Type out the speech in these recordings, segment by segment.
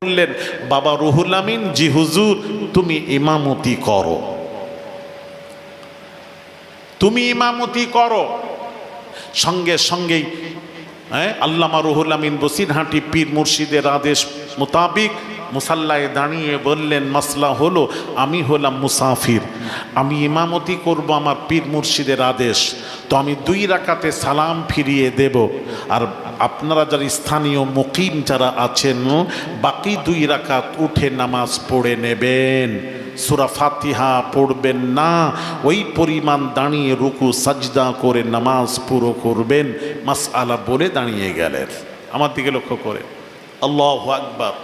বললেন, বাবা রুহুল আমিন, জি হুজুর, তুমি ইমামতি করো, তুমি ইমামতি করো। সঙ্গে সঙ্গেই আল্লামা রুহুল আমিন বসিরহাটি পীর মুর্শিদের আদেশ মোতাবিক মুসাল্লায় দাঁড়িয়ে বললেন, মাসলা হলো আমি হলাম মুসাফির, আমি ইমামতি করব, আমার পীর মুর্শিদের আদেশ, তো আমি 2 রাকাতে সালাম ফিরিয়ে দেব, আর আপনারা যারা স্থানীয় মুকিম যারা আছেন বাকি 2 রাকাত উঠে নামাজ পড়ে নেবেন, সূরা ফাতিহা পড়বেন না, ওই পরিমাণ দাঁড়িয়ে রুকু সাজদা করে নামাজ পুরো করবেন। মাসআলা বলে দাঁড়িয়ে গেলেন। আমার দিকে লক্ষ্য করে আল্লাহু আকবার।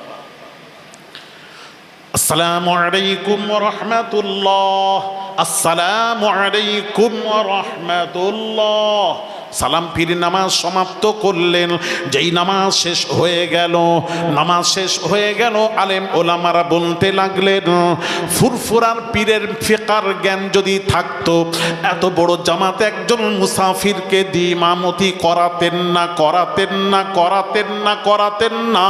আসসালামু আলাইকুম ওয়া রাহমাতুল্লাহ, আসসালামু আলাইকুম ওয়া রাহমাতুল্লাহ। সালাম ফিরে নামাজ সমাপ্ত করলেন। যেই নামাজ শেষ হয়ে গেল, আলেম ওলামারা বলতে লাগলেন, ফুরফুরার পীরের ফিকার জ্ঞান যদি থাকতো, এত বড় জামাতে একজন মুসাফিরকে দিয়ে ইমামতি করাতেন না।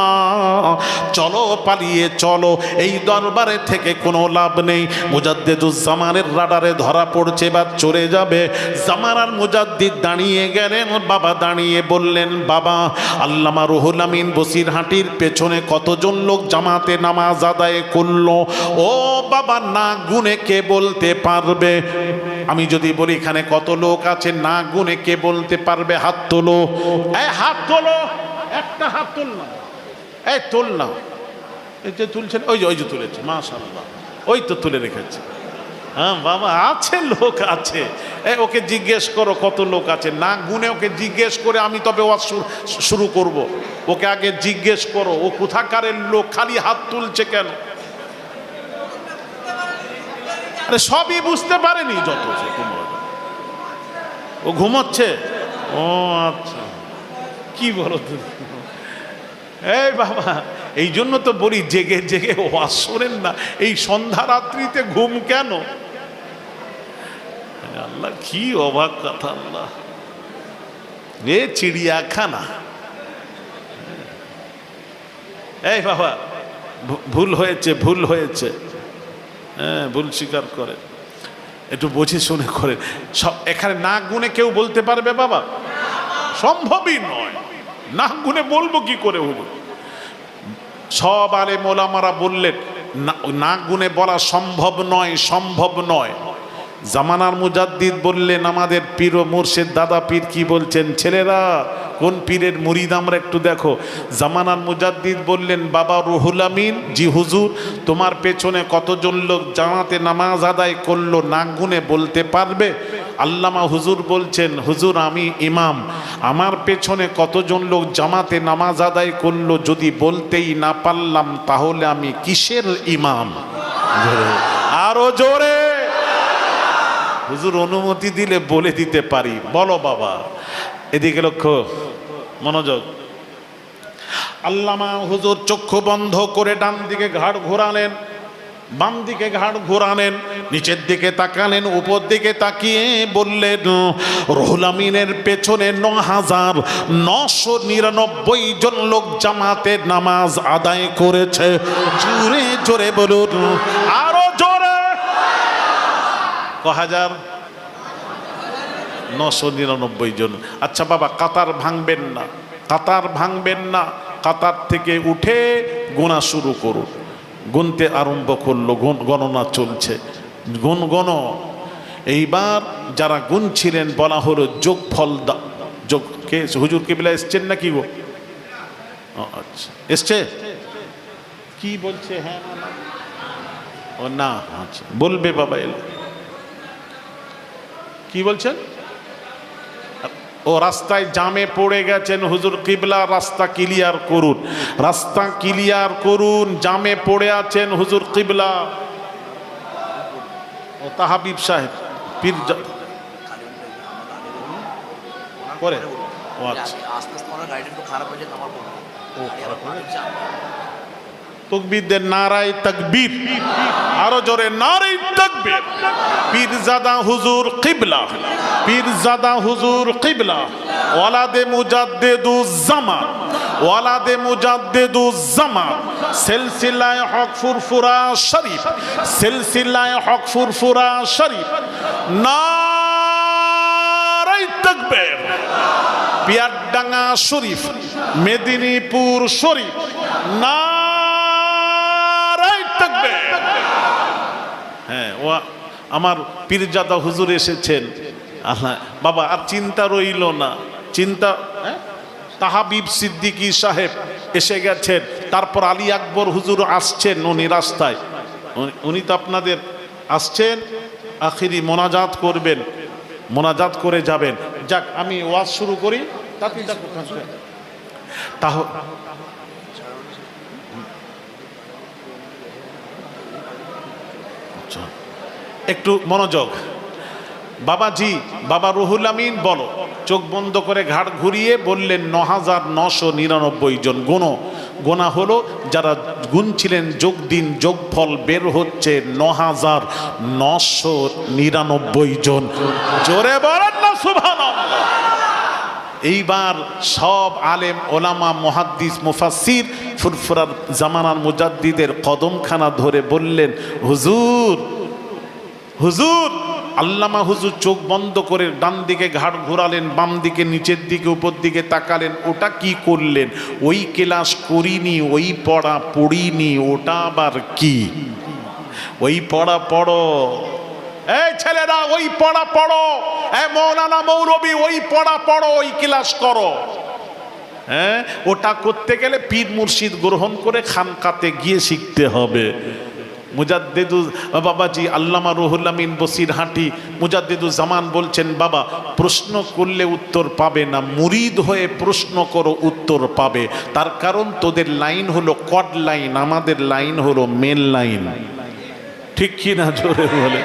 চলো পালিয়ে চলো, এই দরবারে থেকে কোনো লাভ নেই। মুজাদ্দিদুজ্জামানের রাডারে ধরা পড়ছে বা চলে যাবে। জামানার মুজাদ্দিদ দাঁড়িয়ে গেলেন। বাবা দাঁড়িয়ে বললেন, বাবা, আল্লামা রুহুল আমিন বসিরহাটির পেছনে কতজন লোক জামাতে নামাজ আদায় করলো? ও বাবা, না গুনে কে বলতে পারবে? আমি যদি বলি এখানে কত লোক আছে, না গুনে কে বলতে পারবে? হাত তোলো, হাত তোলো, একটা হাত তোল না, তোল না, এই যে তুলছেন, ওই যে তুলেছে, মাশাআল্লাহ, ওই তো তুলে রেখেছে। হ্যাঁ বাবা, আছে, লোক আছে। ওকে জিজ্ঞেস করো কত লোক আছে, না গুনে ওকে জিজ্ঞেস করে আমি তবে ওয়াজ শুরু করব। ওকে আগে জিজ্ঞেস করো ও কোথাকারের লোক, খালি হাত তুলছে কেন? আরে সবই বুঝতে পারেনি, যত ও ঘুমোচ্ছে। ও আচ্ছা, কি বলো তুমি? এই বাবা, এই জন্য তো বলি জেগে জেগে ওয়াজ শোনেন না, এই সন্ধ্যা রাত্রিতে ঘুম কেন? আল্লাহ, কি অবাক কথা! আল্লাহ, এ চিড়িয়াখানা। এই বাবা, ভুল হয়েছে, হ্যাঁ, ভুল স্বীকার করে, একটু বুঝে শুনে করে। সব এখানে না গুনে কেউ বলতে পারবে বাবা? সম্ভবই নয়। না গুনে বলবো কি করে? হলো সব আলেম ওলামারা বললেন না গুনে বলা সম্ভব নয়। জামানার মুজাদ্দিদ বললেন, আমাদের পীর ও মুর্শিদ দাদা পীর কি বলছেন? ছেলেরা, কোন পীরের মুরিদ আমরা একটু দেখো। জামানার মুজাদ্দিদ বললেন, বাবা রুহুল আমিন, জি হুজুর, তোমার পেছনে কতজন লোক জামাতে নামাজ আদায় করলো, না গুনে বলতে পারবে? আল্লামা হুজুর বলছেন, হুজুর আমি ইমাম, আমার পেছনে কতজন লোক জামাতে নামাজ আদায় করলো, যদি বলতেই না পারলাম তাহলে আমি কিসের ইমাম? আরো জোরে! হুজুর অনুমতি দিলে বলে দিতে পারি। বলো বাবা। এদিকে লক্ষ্য, মনোযোগ। আল্লামা হুজুর চক্ষু বন্ধ করে ডান দিকে ঘাড় ঘোরালেন, বাম দিকে ঘাড় ঘোরালেন, নিচের দিকে তাকালেন, উপর দিকে তাকিয়ে বললেন, রুহুল আমিনের পেছনে ৯,৯৯৯ জন লোক জামাতে নামাজ আদায় করেছে। জোরে জোরে বলুন, আরো জোরে। হাজার ৯৯৯ জন। আচ্ছা বাবা, কাতার ভাঙবেন না, কাতার থেকে উঠে গোনা শুরু করুন। গুনতে আরম্ভ করলো, গণনা চলছে, গুন। এইবার যারা গুনছিলেন বলা হলো যোগফল যোগ। কে হুজুর কিবলা এসছেন নাকি গো? আচ্ছা, এসছে। কি বলছে? হ্যাঁ ও না, আচ্ছা বলবে বাবা। এলো কি বলছেন? ও রাস্তায় জামে পড়ে গেছেন, হুজুর কিবলা রাস্তা ক্লিয়ার করুন, জামে পড়ে আছেন হুজুর কিবলা। ও তাহাবিব সাহেব পীর করে। ও আচ্ছা, তকবীর দেন, নারায়ে তাকবীর, আরো জোরে নারায়ে তাকবীর। পীরজাদা হুজুর কিবলা ওয়ালাদে মুজাদ্দিদুজ্জামান ওয়ালাদে মুজাদ্দিদুজ্জামান সিলসিলায়ে হক ফুরফুরা শরীফ, সিলসিলায়ে হক ফুরফুরা শরীফ। নারে তাকবীর। পিয়ারডাঙ্গা শরীফ, মেদিনীপুর শরীফ, নারে তাকবীর। হ্যাঁ, ও আমার পীরজাদা হুজুর এসেছেন। আল্লাহ বাবা, আর চিন্তা রইল না, চিন্তা। তাহাবিব সিদ্দিকী সাহেব এসে গেছেন, তারপর আলী আকবর হুজুর আসছেন, উনি রাস্তায়, উনি তো আপনাদের আসছেন, আখিরি মোনাজাত করবেন, মোনাজাত করে যাবেন। যাক, আমি ওয়াজ শুরু করি। একটু মনোযোগ। বাবাজি, বাবা রুহুল আমিন বলো। চোখ বন্ধ করে ঘাড় ঘুরিয়ে বললেন ৯,৯৯৯ জন গোনা হলো। যারা গুনছিলেন যোগ দিন, যোগফল বের হচ্ছে ৯,৯৯৯ জন। জোরে বলেন না সুবহানাল্লাহ। এইবার সব আলেম ওলামা মুহাদ্দিস মুফাসসির ফুরফুরার জামানার মুজাদ্দিদের কদমখানা ধরে বললেন, হুজুর হুজুর। আল্লামা হুজুর চোখ বন্ধ করে ডান দিকে ঘাড় ঘোরালেন, বাম দিকে, নিচের দিকে, উপর দিকে তাকালেন। ওটা কি করলেন? ওই ক্লাস করিনি, ওই পড়া পড়িনি, ওটা আবার কি? ওই পড়া পড়ো। এই ছেলেরা, ওই পড়া পড়ো। এই মৌলানা মৌলবী, ওই পড়া পড়ো, ওই ক্লাস করো। হ্যাঁ, ওটা করতে গেলে পীর মুর্শিদ গ্রহণ করে খানকাতে গিয়ে শিখতে হবে। মুজাদ্দিদু বাবাজি আল্লামা রুহুল আমিন বসিরহাটি মুজাদ্দিদুজ্জামান বলছেন, বাবা প্রশ্ন করলে উত্তর পাবে না, মুরিদ হয়ে প্রশ্ন করো, উত্তর পাবে। তার কারণ তোদের লাইন হলো কড লাইন, আমাদের লাইন হলো মেন লাইন। ঠিক কি না? জোরে বলে।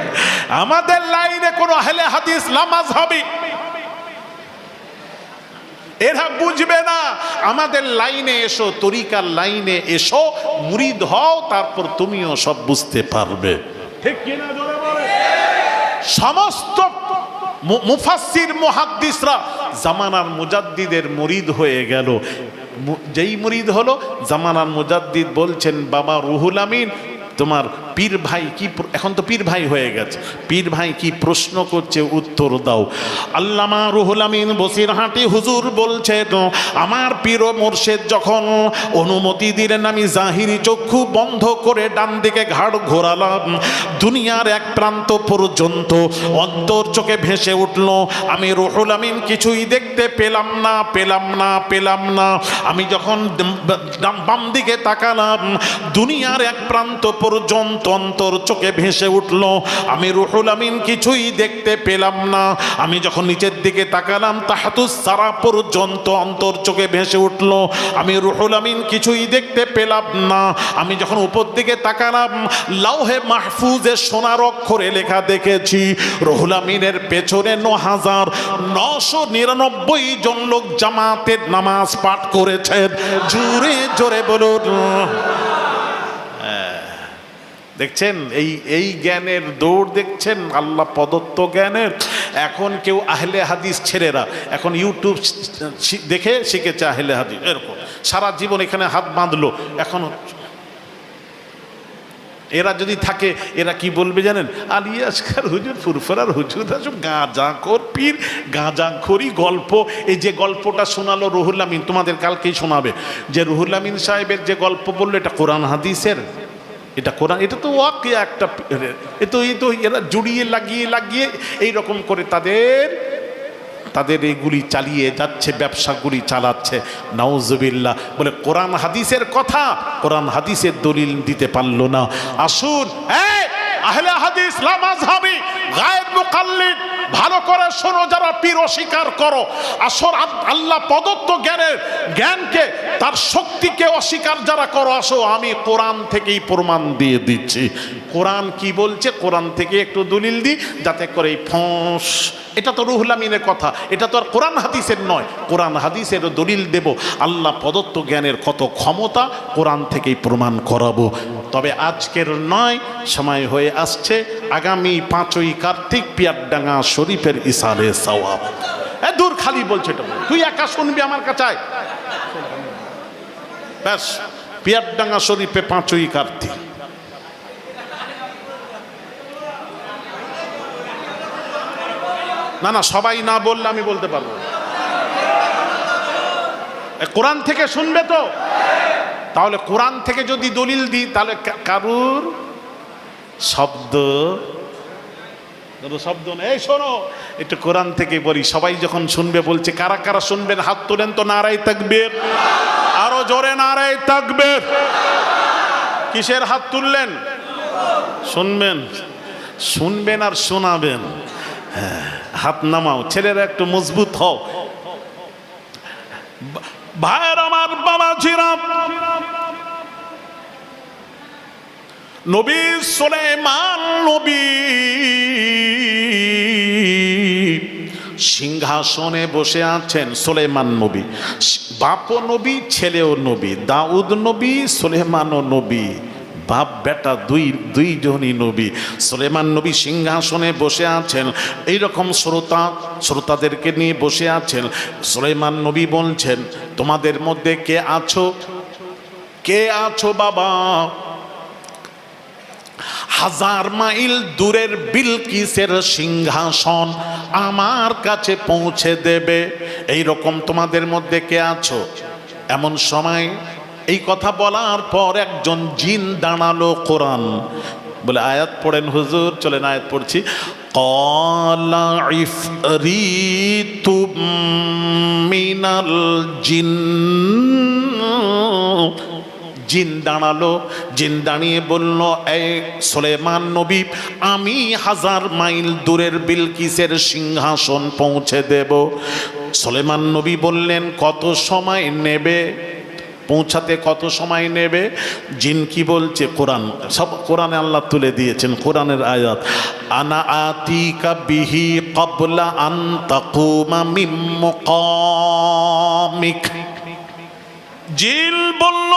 আমাদের লাইনে কোনো আহলে হাদিস লা মাযহাবী এরা বুঝবে না। আমাদের লাইনে এসো, তরিকার লাইনে এসো, মুরিদ হও, তারপর তুমিও সব বুঝতে পারবে। ঠিক কি না? জোরে বলে। সমস্ত মুফাসসির মুহাদ্দিসরা জামানার মুজাদ্দিদের মুরিদ হয়ে গেল। যেই মুরিদ হলো জামানার মুজাদ্দিদ বলছেন, বাবা রুহুল আমিন তোমার পীর ভাই কি, এখন তো পীর ভাই হয়ে গেছে, পীর ভাই কি প্রশ্ন করছে, উত্তর দাও। আল্লামা রুহুল আমিন বসিরহাটি হুজুর বলছেন, আমার পীর ও মুর্শিদ যখন অনুমতি দিলেন, আমি জাহিরি চক্ষু বন্ধ করে ডান দিকে ঘাড় ঘোরালাম। দুনিয়ার এক প্রান্ত পর্যন্ত অন্তর চোখে ভেসে উঠল। আমি রুহুল আমিন কিছুই দেখতে পেলাম না, পেলাম না, পেলাম না। আমি যখন বাম দিকে তাকালাম, দুনিয়ার এক প্রান্ত পর্যন্ত অন্তর চোখে ভেসে উঠল। আমি রুহুল আমিন কিছুই দেখতে পেলাম না। আমি যখন নিচের দিকে তাকালাম, তাহাতুস সারা পর্যন্ত অন্তর চোখে ভেসে উঠল। আমি রুহুল আমিন কিছুই দেখতে পেলাম না। আমি যখন উপর দিকে তাকালাম, লাউহে মাহফুজে সোনার অক্ষরে লেখা দেখেছি, রুহুল আমিনের পেছনে ৯,৯৯৯ জন লোক জামাতের নামাজ পাঠ করেছেন। জোরে জোরে বলুন। দেখছেন এই জ্ঞানের দৌড়, দেখছেন আল্লাহ প্রদত্ত জ্ঞানের। এখন কেউ আহলে হাদিস ছেলেরা এখন ইউটিউব দেখে শিখেছে আহলে হাদিস, এরকম সারা জীবন এখানে হাত বাঁধলো। এখন এরা যদি থাকে, এরা কি বলবে জানেন? আলী আসকার হুজুর, ফুরফুরার হুজুর, সব গাঁজাখোর পীর, গাঁজাখোরি গল্প। এই যে গল্পটা শোনালো রুহুল আমিন, তোমাদের কালকেই শোনাবে, যে রুহুল আমিন সাহেবের যে গল্প বললো, এটা কোরআন হাদিসের, এটা কোরআন, এটা তো ওয়াকিয়া একটা, এই তো এরা জুড়িয়ে লাগিয়ে এইরকম করে তাদের এইগুলি চালিয়ে যাচ্ছে, ব্যবসাগুলি চালাচ্ছে। নাউজুবিল্লাহ। বলে কোরআন হাদিসের কথা, কোরআন হাদিসের দলিল দিতে পারলো না। আসুন, আহলে হাদিস লা মাযহাবী গায়ের মুকাল্লিদ, ভালো করে শোনো যারা পীর অস্বীকার করো। আসর আল্লাহ প্রদত্ত জ্ঞানকে, তার শক্তিকে অস্বীকার যারা করো, আসো আমি কোরআন থেকেই প্রমাণ দিয়ে দিচ্ছি। কোরআন কি বলছে, কোরআন থেকে একটু দলিল দিই, যাতে করে এই ফোঁস। এটা তো রুহুল আমিনের কথা, এটা তো আর কোরআন হাদিসের নয়। কোরআন হাদিসের দলিল দেব, আল্লাহ প্রদত্ত জ্ঞানের কত ক্ষমতা কোরআন থেকেই প্রমাণ করাবো। তবে আজকের নয়, সময় হয়ে আসছে আগামী 5ই কার্তিক পিয়ারডাঙ্গা শরীফের ইসালে সওয়াব। দূর খালি বলছে, তুই একা শুনবি আমার কাছে। ব্যাস, পিয়ারডাঙ্গা শরীফে 5ই কার্তিক। না না, সবাই না বললে আমি বলতে পারবো। কোরআন থেকে শুনবে তো? তাহলে কোরআন থেকে যদি দলিল দিই তাহলে কারুর শব্দ নেই। শোনো, একটু কোরআন থেকে বলি, সবাই যখন শুনবে বলছে, কারা কারা শুনবেন হাত তোলেন তো, নারায়ে তাকবীর, আরো জোরে নারায়ে তাকবীর। কিসের হাত তুললেন? শুনবেন, শুনবেন আর শোনাবেন। হ্যাঁ, হাত নামাও, ছেলেরা একটু মজবুত হও। ভাইয়ের আমার, বাবাজিরা, নবী সুলাইমান নবী সিংহাসনে বসে আছেন। সুলাইমান নবী বাপও নবী, ছেলেও নবী। দাউদ নবী, সুলাইমানও নবী, বাপ বেটা দুইজনই নবী। সুলাইমান নবী সিংহাসনে বসে আছেন, এইরকম শ্রোতাদেরকে নিয়ে বসে আছেন। সুলাইমান নবী বলছেন, তোমাদের মধ্যে কে আছো, কে আছো বাবা? 1000 মাইল দূরের বিলকিসের সিংহাসন আমার কাছে পৌঁছে দেবে, এই রকম তোমাদের মধ্যে কে আছো? এমন সময় এই কথা বলার পর একজন জিন দাঁড়ালো। কোরআন বলে, আয়াত পড়েন হুজুর। চলেন আয়াত পড়ছি। ক্বালা ইফরিতুম মিনাল জিন্ন, জিন দাঁড়ালো। জিন দাঁড়িয়ে বলল, এই সুলাইমান নবী, আমি 1000 মাইল দূরের বিলকিসের সিংহাসন পৌঁছে দেব। সুলাইমান নবী বললেন, কত সময় নেবে পৌঁছাতে, কত সময় নেবে? জিন কি বলছে? কোরআন, সব কোরআনে আল্লাহ তুলে দিয়েছেন, কোরআনের আয়াত। আনা আতিকা বিহি ক্বাবলা আন তাকুমা মিন মুকামিক। জিন বলল,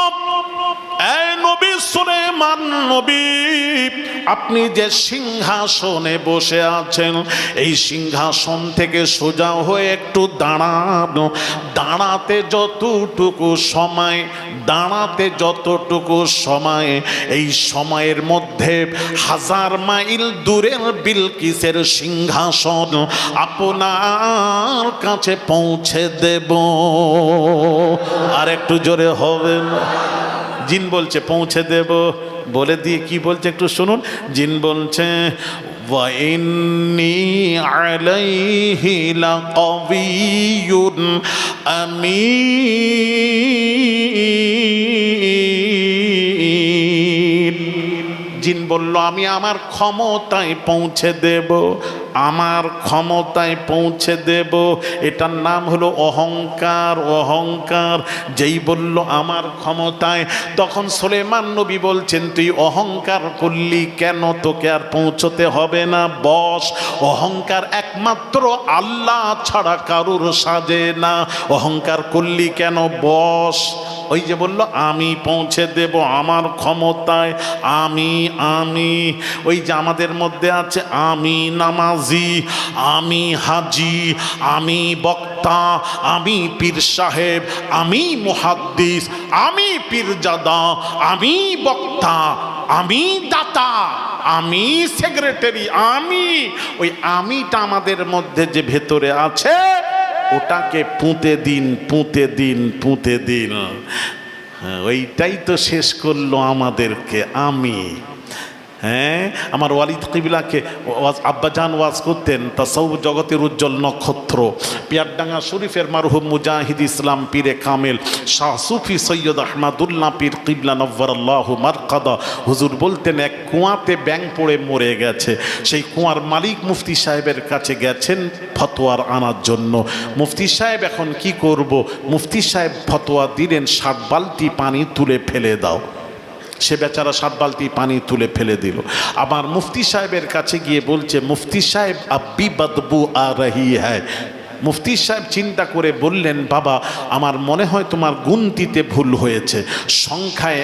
এই নবী সুলাইমান নবী, আপনি যে সিংহাসনে বসে আছেন, এই সিংহাসন থেকে সোজা হয়ে একটু দাঁড়ানো। দাঁড়াতে যতটুকু সময়, এই সময়ের মধ্যে 1000 মাইল দূরের বিলকিসের সিংহাসন আপনার কাছে পৌঁছে দেব। আর একটু জোরে হবে না? জিন বলছে পৌঁছে দেব, বলে দিয়ে কি বলছে একটু শুনুন। জিন বলছে, ওয়া ইন্নী আলাইহি লাকাবিয়্যুন আমিন। জিন বলল, আমি আমার ক্ষমতায় পৌঁছে দেব, আমার ক্ষমতায় পৌঁছে দেব। এটার নাম হলো অহংকার। অহংকার যেই বলল আমার ক্ষমতায়, তখন সুলাইমান নবী বলছেন, তুই অহংকার করলি কেন? তোকে আর পৌঁছতে হবে না, বস। অহংকার একমাত্র আল্লাহ ছাড়া কারুর সাজে না। অহংকার করলি কেন? বস। ওই যে বলল, আমি পৌঁছে দেব আমার ক্ষমতায়। আমি ওই যে আমাদের মধ্যে আছে, আমি নামাজি, আমি হাজি, আমি বক্তা, আমি পীর সাহেব, আমি মুহাদ্দিস, আমি পীরজাদা, আমি বক্তা, আমি দাতা, আমি সেক্রেটারি, ওই আমিটা আমাদের মধ্যে যে ভেতরে আছে, ওটাকে পুঁতে দিন। ওইটাই তো শেষ করলো আমাদেরকে। আমি হ্যাঁ, আমার ওয়ালিদ কিবলাকে আব্বাজান ওয়াজ করতেন, তাসাউফ জগতের উজ্জ্বল নক্ষত্র, পিয়ারডাঙ্গা শরীফের মারহুম মুজাহিদ ইসলাম পীরে কামেল শাহ সুফি সৈয়দ আহমদুল্লাহ পীর কিবলা নవ్বরাল্লাহু মারকাদা হুজুর বলতেন, এক কুয়াতে ব্যাঙ পড়ে মরে গেছে। সেই কুয়ার মালিক মুফতি সাহেবের কাছে গেছেন ফতোয়ার আনার জন্য। মুফতি সাহেব এখন কি করব? মুফতি সাহেব ফতোয়া দিলেন, 60 বালতি পানি তুলে ফেলে দাও। সে বেচারা 7 বালতি পানি তুলে ফেলে দিল। আবার মুফতি সাহেবের কাছে গিয়ে বলছে, মুফতি সাহেব আব্বি বদবু আ রহি হ্যায়। মুফতি সাহেব চিন্তা করে বললেন, বাবা আমার মনে হয় তোমার গুনতিতে ভুল হয়েছে, সংখ্যায়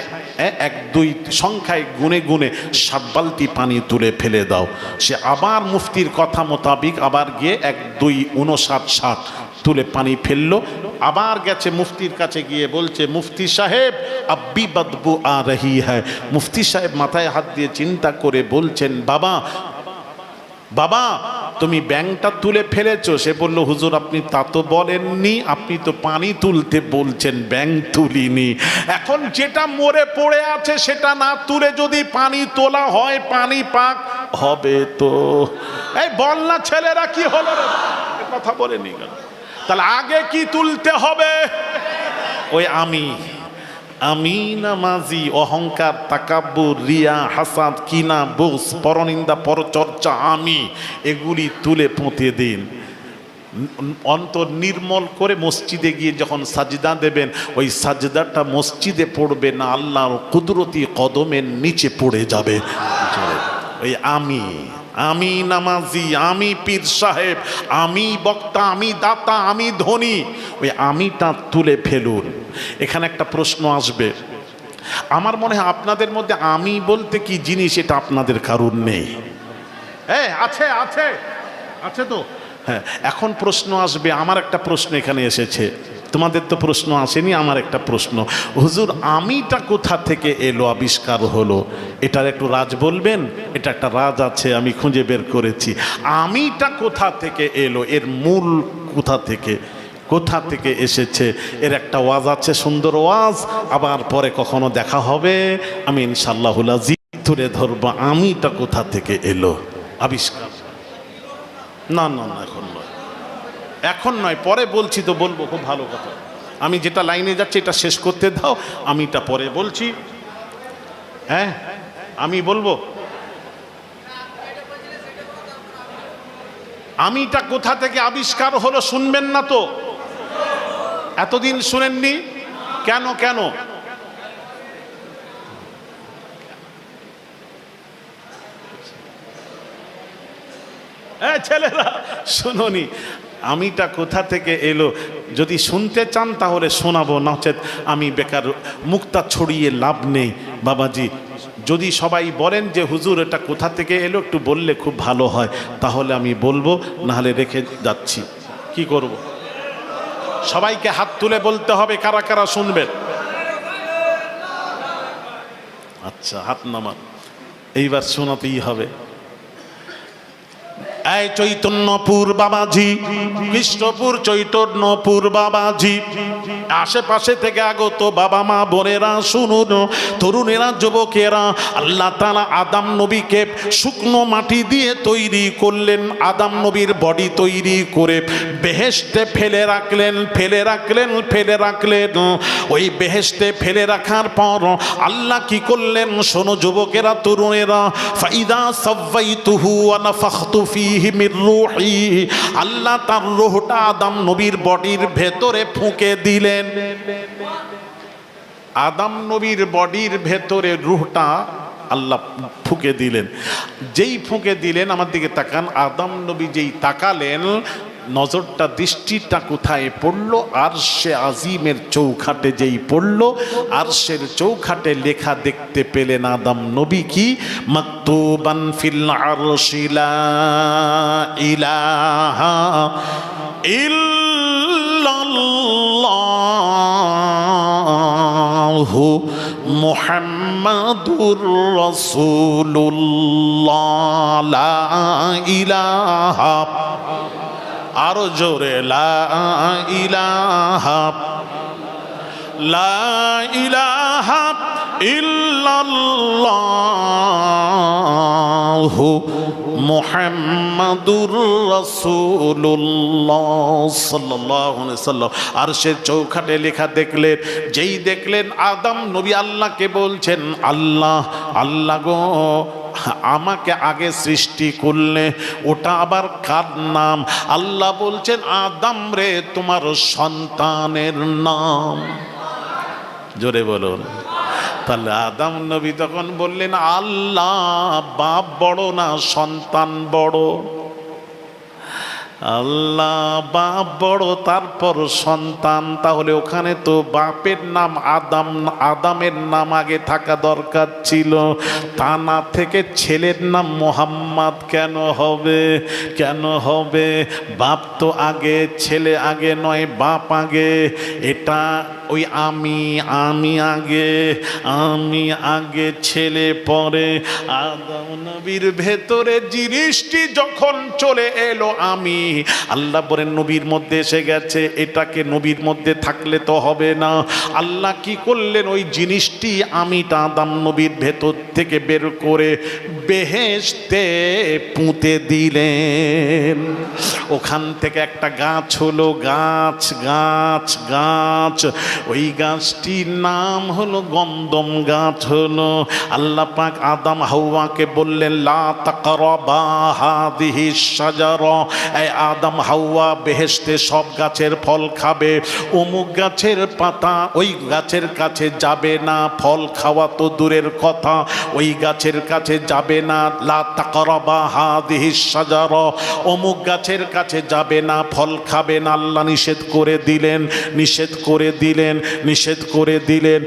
1 2 সংখ্যায় গুনে 7 বালতি পানি তুলে ফেলে দাও। সে আবার মুফতির কথা মোতাবিক আবার গিয়ে 1 2 59 60 তুলে পানি ফেললো। আবার গেছে মুফতির কাছে গিয়ে বলছে, মুফতি সাহেব আব্বি বদবু আ রহি হ্যায়। মুফতি সাহেব মাথায় হাত দিয়ে চিন্তা করে বলছেন, বাবা বাবা তুমি ব্যাংকটা তুলে ফেলেছো। সে বলল, হুজুর আপনি তা তো বলেননি, আপনি তো পানি তুলতে বলছেন, ব্যাংক তুলিনি। এখন যেটা মরে পড়ে আছে সেটা না তুলে যদি পানি তোলা হয়, পানি পাক হবে তো। এই বল না ছেলেরা, কি হলো রে, কথা বলেনি কেন? তাহলে আগে কি তুলতে হবে? ওই আমি নামাজি, অহংকার, তাকাব্বুর, রিয়া, হাসাদ, কিনা, বুস, পরনিন্দা, পরচর্চা, আমি এগুলি তুলে পুঁতে দিন। অন্তর নির্মল করে মসজিদে গিয়ে যখন সাজদা দেবেন, ওই সাজদাটা মসজিদে পড়বে না, আল্লাহর কুদরতি কদমের নিচে পড়ে যাবে। ওই আমি নামাজি, আমি পীর সাহেব, আমি বক্তা, আমি দাতা, আমি ধনী, ওই আমিটা তুলে ফেলুন। এখানে একটা প্রশ্ন আসবে, আমার মনে হয় আপনাদের মধ্যে আমি বলতে কি জিনিস এটা আপনাদের কারণ নেই। হ্যাঁ আছে আছে আছে তো। হ্যাঁ, এখন প্রশ্ন আসবে, আমার একটা প্রশ্ন এখানে এসেছে, তোমাদের তো প্রশ্ন আসেনি, আমার একটা প্রশ্ন, হুজুর আমিটা কোথা থেকে এলো, আবিষ্কার হলো? এটার একটু রাজ বলবেন? এটা একটা রাজ আছে, আমি খুঁজে বের করেছি। আমিটা কোথা থেকে এলো, এর মূল কোথা থেকে এসেছে, এর একটা ওয়াজ আছে, সুন্দর ওয়াজ, আবার পরে কখনো দেখা হবে, আমি ইনশাআল্লাহুল আজিজ তুলে ধরবো আমিটা কোথা থেকে এলো, আবিষ্কার। না না না, এখন নয়, পরে বলছি তো, বলবো, খুব ভালো কথা। আমি যেটা লাইনে যাচ্ছি এটা শেষ করতে দাও, আমিটা পরে বলছি। হ্যাঁ আমি বলবো আমিটা কোথা থেকে আবিষ্কার হলো, শুনবেন না তো? এতদিন শুনেননি কেন? ছেলেরা শুনোনি, আমিটা কোথা থেকে এলো যদি শুনতে চান তাহলে শোনাবো, নচেত আমি বেকার মুক্তা ছড়িয়ে লাভ নেই। বাবাজি যদি সবাই বলেন যে হুজুর এটা কোথা থেকে এলো একটু বললে খুব ভালো হয়, তাহলে আমি বলবো, নাহলে রেখে যাচ্ছি। কি করব? সবাইকে হাত তুলে বলতে হবে কারা কারা শুনবেন। আচ্ছা হাত নামান, এইবার শোনাতেই হবে। এই চৈতন্যপুর বাবাজি, কৃষ্ণপুর চৈতন্যপুর বাবাজি, আশেপাশে থেকে আগত বাবা মা বোনেরা শুনুন, তরুণেরা, যুবকেরা, আল্লাহ তাআলা আদম নবীকে শুকনো মাটি দিয়ে তৈরি করলেন, আদম নবীর বডি তৈরি করে বেহেশতে ফেলে রাখলেন। ওই বেহেশতে ফেলে রাখার পর আল্লাহ কি করলেন, শোনো যুবকেরা, তরুণেরা, ফাইদা সাওয়াইতুহু ওয়া নাফাখতু ফীহি মির রূহি, আল্লাহ তার রূহটা আদম নবীর বডির ভেতরে ফুঁকে দিলেন। আদম নবীর বডির ভেতরে রূহটা আল্লাহ ফুঁকে দিলেন। যেই ফুঁকে দিলেন, আমার দিকে তাকান, আদম নবী যেই তাকালেন, নজরটা, দৃষ্টিটা কোথায় পড়লো? আরশে আজিমের চৌখাটে যেই পড়লো, আরশের চৌখাটে লেখা দেখতে পেলেন আদম নবী কি, মাকতুবান ফিল আরশি লা ইলাহা ইল্লাল্লাহু মুহাম্মাদুর রাসূলুল্লাহ, লা ইলাহা, আরো জোরে, লা ইলাহা ইল্লাল্লাহু মুহাম্মাদুর রাসূলুল্লাহ সাল্লাল্লাহু আলাইহি ওয়াসাল্লাম। আর সে চৌখাটে লেখা দেখলেন, যেই দেখলেন আদম নবী আল্লাহকে বলছেন, আল্লাহ গো, আমাকে আগে সৃষ্টি করলে, ওটা আবার কার নাম? আল্লাহ বলছেন, আদম রে, তোমার সন্তানের নাম। জোরে বলুন। তাহলে আদম নবী তখন বললেন, আল্লাহ বাপ বড় না সন্তান বড়? আল্লাহ, বাপ বড় তারপর সন্তান, তাহলে ওখানে তো বাপের নাম আদম, আদমের নাম আগে থাকা দরকার ছিল, তা না থেকে ছেলের নাম মোহাম্মদ কেন হবে? কেন হবে? বাপ তো আগে, ছেলে আগে নয়, বাপ আগে। এটা ওই আমি আগে ছেলে পরে। আদম নবীর ভেতরে জিনিসটি যখন চলে এলো আমি, আল্লাহ বলেন নবীর মধ্যে এসে গেছে, এটাকে নবীর মধ্যে থাকলে তো হবে না। আল্লাহ কি করলেন? ওই জিনিসটি আমিটা আদম নবীর ভেতর থেকে বের করে বেহেশতে পুঁতে দিলেন। ওখান থেকে একটা গাছ হলো, গাছ গাছ গাছ, ওই গাছটির নাম হলো গন্ধম গাছ হলো। আল্লাহ পাক আদম হাওয়াকে বললেন লা তাকরাবা হাদিহিস শাজারা, এই আদম হাওয়া বেহেশতে সব গাছের ফল খাবে, অমুক গাছের পাতা ওই গাছের কাছে যাবে না, ফল খাওয়া তো দূরের কথা, ওই গাছের কাছে যাবে না। লা তাকরাবা হাদিহিস শাজারা, অমুক গাছের কাছে যাবে না, ফল খাবে না। আল্লাহ নিষেধ করে দিলেন, নিষেধ করে দিলেন, নিষেধ করে দিলেন।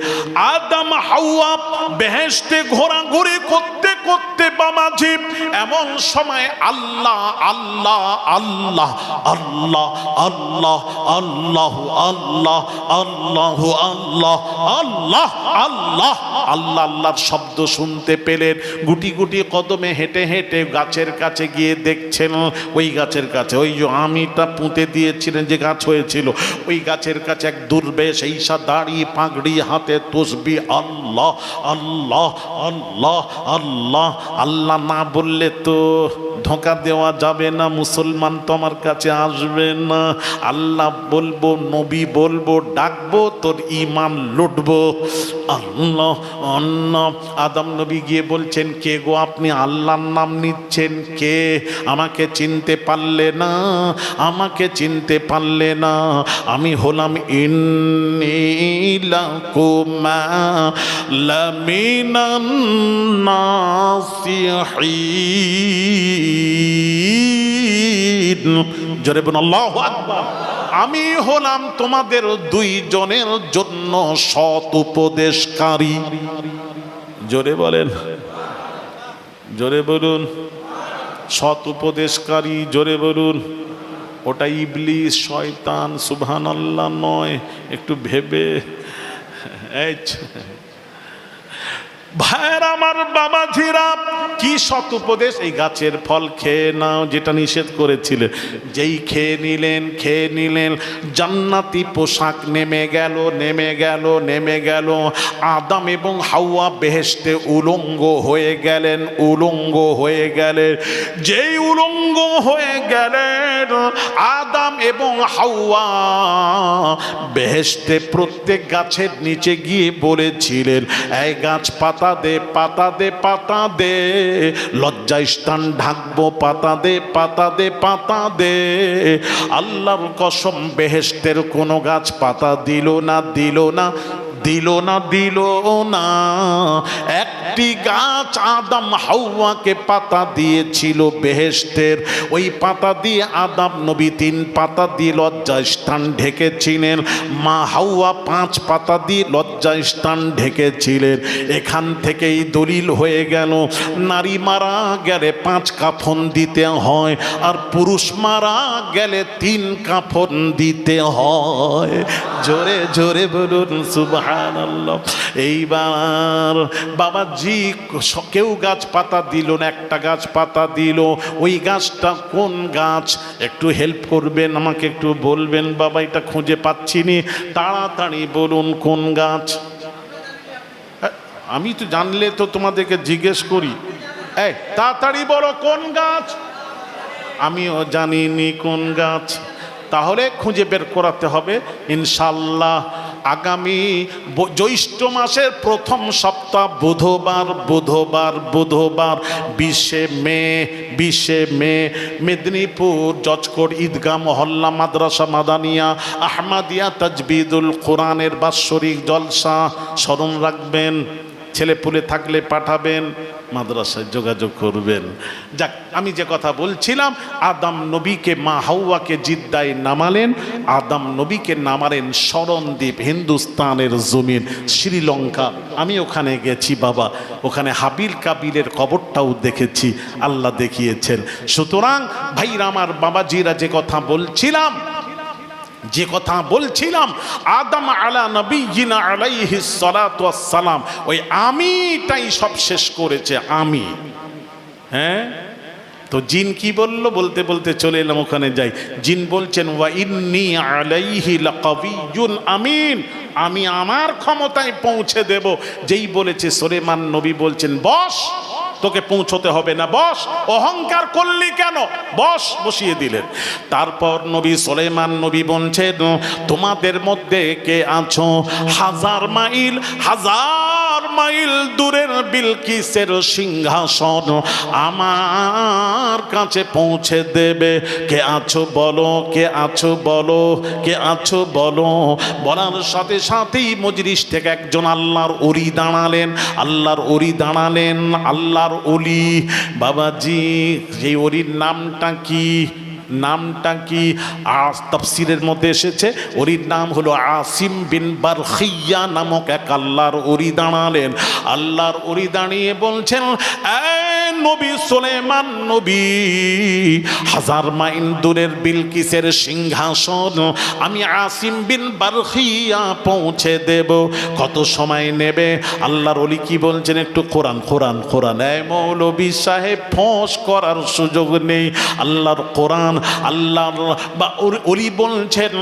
আদম হাওয়া বেহেশতে ঘোরাঘুরি করতে করতে বামাজি এমন সময় আল্লাহ আল্লাহ আল্লাহ আল্লাহ আল্লাহ আল্লাহ আল্লাহ আল্লাহ আল্লাহ আল্লাহ আল্লাহ আল্লাহ আল্লাহর শব্দ শুনতে পেলেন। গুটি গুটি কদমে হেঁটে হেঁটে গাছের কাছে গিয়ে দেখছেন, ওই গাছের কাছে ওই যে আমিটা পুঁতে দিয়েছিলেন যে গাছ হয়েছিল, ওই গাছের কাছে এক দুর্বেশ ঈশা দাঁড়িয়ে পাগড়ি হাতে তসবি আল্লাহ আল্লাহ আল্লাহ আল্লাহ আল্লাহ না বললে তো ধোঁকা দেওয়া যাবে না, মুসলমান তো আমার কাছে আসবে না। আল্লাহ বলবো, নবী বলবো, ডাকবো, তোর ঈমান লুটবো। আল্লাহ আল্লাহ। আদম নবী গিয়ে বলছেন কে গো আপনি আল্লাহর নাম নিচ্ছেন? কে? আমাকে চিনতে পারলে না? আমাকে চিনতে পারলে না? আমি হলাম ইন্নী লাকুমা লামিনান নাসিহিন। জোরে বলুন আল্লাহু আকবার। আমি হলাম তোমাদের দুইজনের জন্য সৎ উপদেশকারী। জোরে বলেন, জোরে বলুন, সৎ উপদেশকারী। জোরে বলুন। ওটা ইবলিস, শয়তান, সুবহানাল্লাহ নয়, একটু ভেবে। ভাইয়ের আমার, বাবাজিরা, কি সৎ উপদেশ? এই গাছের ফল খেয়ে নাও, যেটা নিষেধ করেছিলেন। যেই খেয়ে নিলেন জান্নাতি পোশাক নেমে গেল, নেমে গেল, নেমে গেল। আদম এবং হাওয়া বেহেশতে উলঙ্গ হয়ে গেলেন, উলঙ্গ হয়ে গেলেন। যেই উলঙ্গ হয়ে গেলেন আদম এবং হাওয়া, বেহেশতে প্রত্যেক গাছের নিচে গিয়ে বলেছিলেন এই গাছ পাতা দে, পাতা দে, পাতা দে, লজ্জাস্থান ঢাকবো, পাতা দে, পাতা দে, পাতা দে। আল্লাহর কসম, বেহেশতের কোনো গাছ পাতা দিল না, দিল না, দিল না, দিল না। একটি গাছ আদম হাওয়াকে পাতা দিয়েছিল বেহেশতের, ওই পাতা দিয়ে আদম নবী 3 পাতা দিয়ে লজ্জাস্থান ঢেকেছিলেন, মা হাওয়া 5 পাতা দিয়ে লজ্জাস্থান ঢেকেছিলেন। এখান থেকেই দলিল হয়ে গেল নারী মারা গেলে 5 কাফন দিতে হয়, আর পুরুষ মারা গেলে 3 কাফন দিতে হয়। জোরে জোরে বলুন সুবহানাল্লাহ। এইবার বাবাজি কেউ গাছ পাতা দিল না, একটা গাছ পাতা দিল। ওই গাছটা কোন গাছ? একটু হেল্প করবেন আমাকে, একটু বলবেন বাবা, এটা খুঁজে পাচ্ছি নি, তাড়াতাড়ি বলুন কোন গাছ। আমি তো জানলে তো তোমাদেরকে জিজ্ঞেস করি, এই তাড়াতাড়ি বলো কোন গাছ। আমিও জানিনি কোন গাছ, তাহলে খুঁজে বের করাতে হবে ইনশাআল্লাহ। আগামী জ্যৈষ্ঠ মাসের প্রথম সপ্তাহ বুধবার, বুধবার, বুধবার 20 মে মেদিনীপুর জজকোট ঈদগাহ মহল্লা মাদ্রাসা মাদানিয়া আহমদিয়া তাজবিদুল কোরআনের বাৎসরিক জলসা। স্মরণ রাখবেন, ছেলে পুলে থাকলে পাঠাবেন, মাদ্রাসায় যোগাযোগ করবেন। যাক, আমি যে কথা বলছিলাম, আদম নবীকে মা হাওয়াকে জিদ্দায় নামালেন, আদম নবীকে নামালেন শরণদ্বীপ, হিন্দুস্তানের জমিন, শ্রীলঙ্কা। আমি ওখানে গেছি বাবা, ওখানে হাবিল কাবিলের কবরটাও দেখেছি, আল্লাহ দেখিয়েছেন। সুতরাং ভাইরা আমার, বাবাজিরা, যে কথা বলছিলাম আদম আলা নবিয়িনা আলাইহিস সালাতু ওয়াস সালাম, ওই আমিটাই সব শেষ করেছে, আমি। হ্যাঁ, তো জিন কি বলল? বলতে বলতে চলে এলাম ওখানে, যাই। জিন বলছেন ওয়া ইন্নী আলাইহি লাকাবিয়্যুন আমিন, আমি আমার ক্ষমতায় পৌঁছে দেব। যেই বলেছে সুলাইমান নবী বলছেন বস, তোকে পৌঁছতে হবে না, বস, অহংকার করলি কেন, বস, বসিয়ে দিলেন। তারপর নবী সুলাইমান নবী বলছেন তোমাদের মধ্যে কে আছো হাজার মাইল দূরের বিলকিসের সিংহাসন আমার কাছে পৌঁছে দেবে, কে আছো বলো, কে আছো বলো, কে আছো বলো। বলার সাথে সাথেই মজলিস থেকে একজন আল্লাহর ওলি দাঁড়ালেন, আল্লাহর ওলি বাবাজি। সেই ওলির নামটা কি? তাফসীরের মধ্যে এসেছে ওলির নাম হলো আসিম বিন বারখিয়া নামক এক আল্লাহর ওলি দাঁড়ালেন। আল্লাহর ওলি দাঁড়িয়ে বলছেন নবী সুলাইমান নবী, হাজার মাইল দূরের বিলকিসের সিংহাসন আমি আসিম বিন বারখিয়া পৌঁছে দেব, কত সময় নেবে? আল্লাহর ওলি কি বলছেন? একটু কোরআন। এই মৌলবী সাহেব ফোঁস করার সুযোগ নেই, আল্লাহর কোরআন। আল্লাহর বা ওলি বলছেন,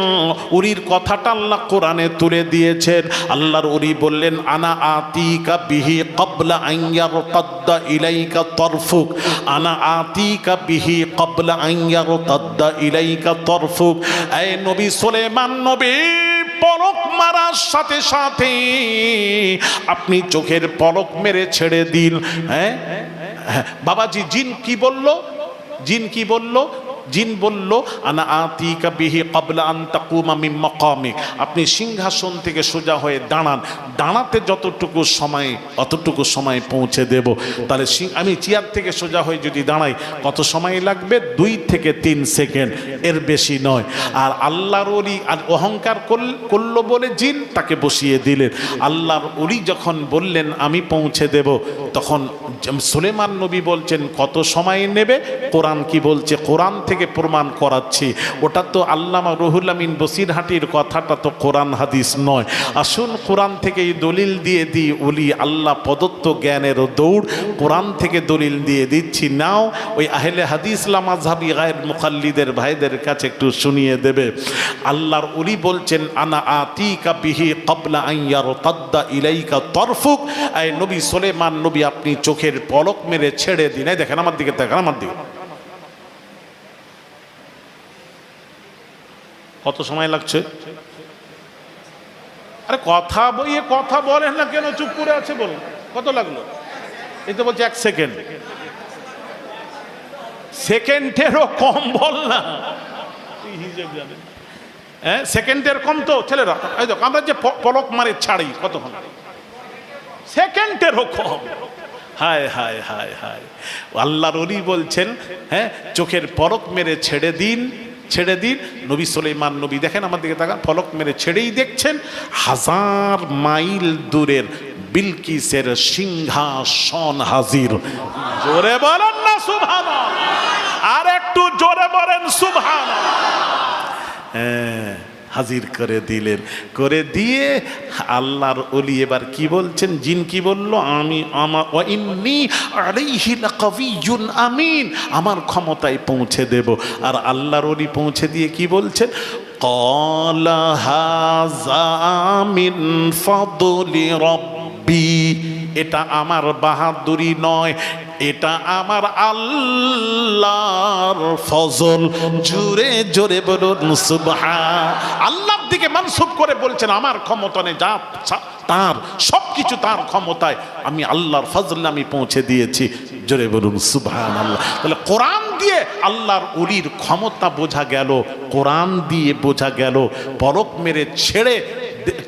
ওলির কথাটা আল্লাহ কোরআনে তুলে দিয়েছেন। আল্লাহর ওলি বললেন আনা আতিকা বিহি ক্বাবলা আন ইয়ারতাদ্দা ইলাইকা তরফুক, আনা আতিকা বিহি ক্বাবলা আন ইয়ারতাদ্দা ইলাইকা তরফুক। এই নবী সুলাইমান নবী, পলক মারার সাথে সাথে আপনি চোখের পলক মেরে ছেড়ে দিন। হ্যাঁ বাবাজি, জিন কি বলল? জিন বলল আনা আতিকা বিহি ক্বাবলা আন তাকুমা মিন মাকামিক, আপনি সিংহাসন থেকে সোজা হয়ে দাঁড়াতে যতটুকু সময় অতটুকু সময় পৌঁছে দেব। তাহলে আমি চেয়ার থেকে সোজা হয়ে যদি দাঁড়াই কত সময় লাগবে? 2 থেকে 3 সেকেন্ড, এর বেশি নয়। আর আল্লাহর ওলি আর অহংকার করলো বলে জিন তাকে বসিয়ে দিলেন। আল্লাহর ওলি যখন বললেন আমি পৌঁছে দেব, তখন সুলাইমান নবী বলছেন কত সময় নেবে? কোরআন কি বলছে? কোরআন থেকে প্রমাণ করাচ্ছি। ওটা তো আল্লামা রুহুল আমিন বসিরহাটির কথাটা তো কোরআন হাদিস নয়। আসুন কোরআন থেকে এই দলিল দিয়ে দিই, ওলি আল্লাহ প্রদত্ত জ্ঞানের দৌড়, কোরআন থেকে দলিল দিয়ে দিচ্ছি। নাও ওই আহলে হাদিস লামাযহাবি গায়র মুকাল্লিদের ভাইদের কাছে একটু শুনিয়ে দেবে। আল্লাহর ওলি বলছেন আনা আতিকা বিহি ক্বাবলা আন ইয়ারতাদ্দা ইলাইকা তরফুক, এই নবী সুলাইমান নবী আপনি চোখের পলক মেরে ছেড়ে দিন। এই দেখেন আমার দিকে, দেখেন আমার দিকে। কত সময় লাগছে? আরে কথা বলেন না কেন, চুপ করে আছে? বলুন কত লাগলো? এই তো বলছে 1 সেকেন্ড। সেকেন্ডেরও কম বল না, হিসেব জানেন। হ্যাঁ, সেকেন্ডের কম তো ছেলেরা। এই দেখো আমরা যে পলক মারে ছাড়ি কতক্ষণ, সেকেন্ডেরও কম। হায় হায় হায় হায়, আল্লাহর ওলি বলছেন হ্যাঁ চোখের পলক মেরে ছেড়ে দিন। নবী সুলাইমান নবী দেখেন আমার দিকে তাকান, পলক মেরে ছেড়েই দেখছেন 1000 মাইল দূরের বিলকিসের সিংহাসন হাজির। জোরে বলেন না সুবহানাল্লাহ, আর একটু জোরে বলেন সুবহানাল্লাহ। হ্যাঁ, হাজির করে দিয়ে আল্লাহর ওলি এবার কি বলছেন? জিন কি বলল? ওয়া ইন্নী আলাইহি লাকাবিয়্যুন আমিন, আমার ক্ষমতায় পৌঁছে দেব। আর আল্লাহর ওলি পৌঁছে দিয়ে কি বলছেন? ক্বালা হাযা মিন ফাদলি রাব্বি, এটা আমার বাহাদুরি নয়, এটা আমার আল্লাহর ফজল। জোরে জোরে বলুন সুবহান। আল্লাহর দিকে মানসুব করে বলছেন আমার ক্ষমতা নেই, যা তার সবকিছু তার ক্ষমতায়, আমি আল্লাহর ফজল আমি পৌঁছে দিয়েছি। জোরে বলুন সুবহানাল্লাহ। তাহলে কোরআন দিয়ে আল্লাহর ওলির ক্ষমতা বোঝা গেল, কোরআন দিয়ে বোঝা গেল। পলক মেরে ছেড়ে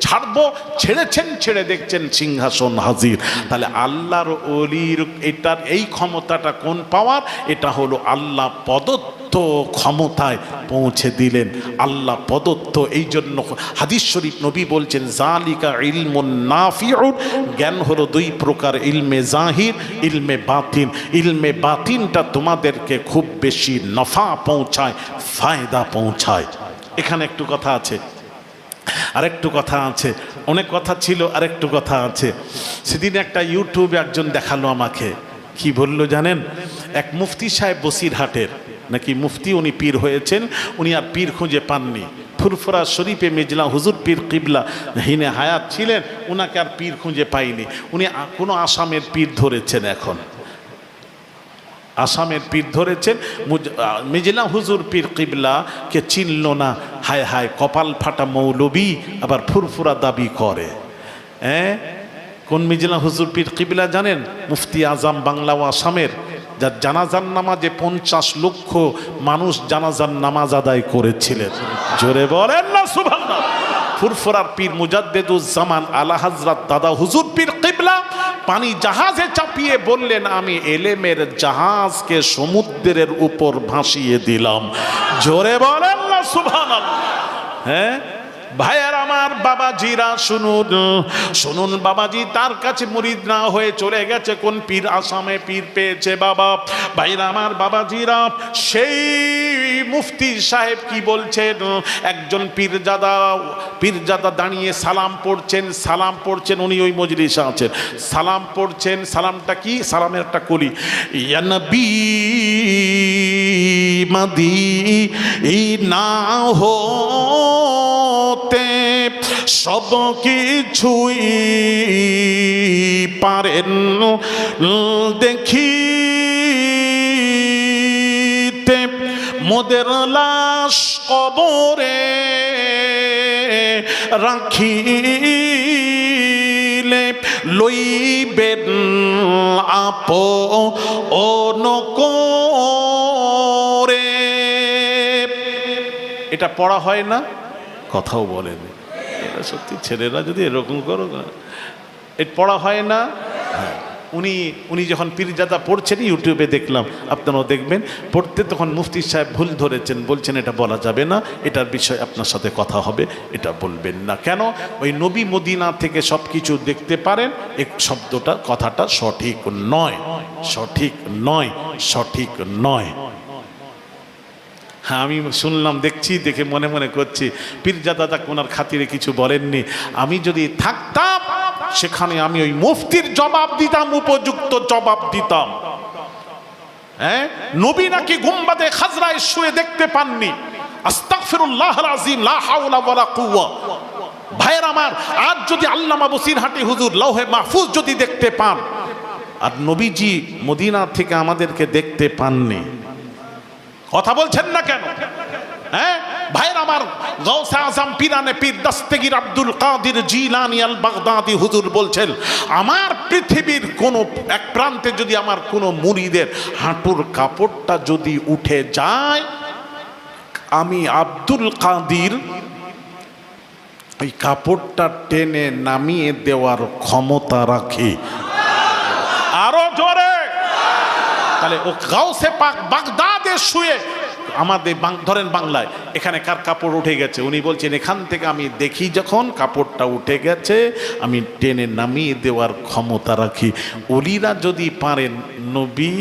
ছাড়বো, ছেড়েছেন, ছেড়ে দেখছেন সিংহাসন হাজির। তাহলে আল্লাহর ওলির এটার এই ক্ষমতাটা কোন পাওয়ার? এটা হলো আল্লাহ প্রদত্ত ক্ষমতায় পৌঁছে দিলেন, আল্লাহ প্রদত্ত। এই জন্য হাদিস শরীফ নবী বলছেন জালিকা ইলমুন নাফিউন, জ্ঞান হলো দুই প্রকার, ইলমে জাহির, ইলমে বাতিন। ইলমে বাতিনটা তোমাদেরকে খুব বেশি নফা পৌঁছায়, ফায়দা পৌঁছায়। এখানে একটু কথা আছে, আরেকটু কথা আছে, অনেক কথা ছিল, আরেকটু কথা আছে। সেদিন একটা ইউটিউবে একজন দেখালো আমাকে, কি বলল জানেন? এক মুফতি সাহেব বসিরহাটের, নাকি মুফতি, উনি পীর হয়েছেন, উনি আর পীর খুঁজে পাননি। ফুরফুরা শরীফে মেজলা হুজুর পীর কিবলা হিনে হায়াত ছিলেন, উনাকে আর পীর খুঁজে পাইনি। উনি কোনো আসামের পীর ধরেছেন, এখন আসামের পীর ধরেছেন। মেজলা হুজুর পীর কিবলাকে চিনল না। হায় হায়, কপাল ফাটা মৌলবী, আবার ফুরফুরা দাবি করে। কোন মেজলা হুজুর পীর কিবলা জানেন? মুফতি আজম বাংলা ও আসামের, যার জানাজার নামাজে 50 লক্ষ মানুষ জানাজার নামাজ আদায় করেছিলেন। জোরে বলেন না সুবহানাল্লাহ। ফুরফুরার পীর মুজাদ্দেদুজ্জামান আলা হযরত দাদা হুজুর পীর কিবলা পানি জাহাজে চাপিয়ে বললেন, আমি এলেমের জাহাজকে সমুদ্রের উপর ভাসিয়ে দিলাম। জোরে বলেন না সুবহানাল্লাহ। হ্যাঁ ভাইয়ার আমার, বাবাজিরা শুনুন, শুনুন বাবাজি তার কাছে মুরিদ না হয়ে চলে গেছে কোন পীর? আসামে পীর পেয়েছে বাবা। ভাইরা আমার, বাবাজিরা, সেই মুফতি সাহেব কি বলছেন? একজন পীরজাদা দাঁড়িয়ে সালাম পড়ছেন, উনি ওই মজলিসে আছেন, সালাম পড়ছেন। সালামটা কি? সালামের একটা কলি, ইয়া নবী মদিনা হতে সব কিছুই পারেন দেখিতে, মোদের লাশ কবরে রাখিলে লইবেন আপন করে। এটা পড়া হয় না, কথাও বলেন। সত্যি ছেলেরা যদি এরকম করো, এটা পড়া হয় না। হ্যাঁ, উনি যখন পীরজাদা পড়ছেন, ইউটিউবে দেখলাম, আপনারাও দেখবেন, পড়তে তখন মুফতি সাহেব ভুল ধরেছেন, বলছেন এটা বলা যাবে না, এটার বিষয়ে আপনার সাথে কথা হবে, এটা বলবেন না। কেন? ওই নবী মদিনা থেকে সব কিছু দেখতে পারেন, এই শব্দটা, কথাটা সঠিক নয়, সঠিক নয়, সঠিক নয়। হ্যাঁ, আমি শুনলাম, দেখছি, দেখে মনে মনে করছি পীরজাদা কোনার খাতিরে কিছু বলেননি। আমি যদি থাকতাম সেখানে আমি ওই মুফতির জবাব দিতাম, উপযুক্ত জবাব দিতাম। হ্যাঁ, নবী নাকি গুম্বাদে খাজরায় শুয়ে দেখতে পাননি। আস্তাগফিরুল্লাহল আযীম, লা হাওলা ওয়ালা কুওয়া। ভাইয়ের আমার, আজ যদি আল্লামা বসিরহাটি হুজুর লৌহে মাহফুজ যদি দেখতে পান, আর নবীজি মদিনা থেকে আমাদেরকে দেখতে পাননি, কথা বলছেন না কেন? হ্যাঁ ভাইয়ের আমার, গাউসে আজম পীরানে পীর দস্তগীর আব্দুল কাদির জিলানী আল বাগদাদি হুজুর বলছেন, আমার পৃথিবীর কোন এক প্রান্তে যদি আমার কোন মুরিদের হাঁটুর কাপড়টা যদি উঠে যায়, আমি আব্দুল কাদির ওই কাপড়টা টেনে নামিয়ে দেওয়ার ক্ষমতা রাখি। আরো জোরে। তাহলে ও গাউসে পাক বাগদাদে শুয়ে, আমাদের ধরেন বাংলায় এখানে কার কাপড় উঠে গেছে, উনি বলছেন এখান থেকে আমি দেখি যখন কাপড়টা উঠে গেছে, আমি টেনে নামিয়ে দেওয়ার ক্ষমতা রাখি। ওলিরা যদি পারেন, নবী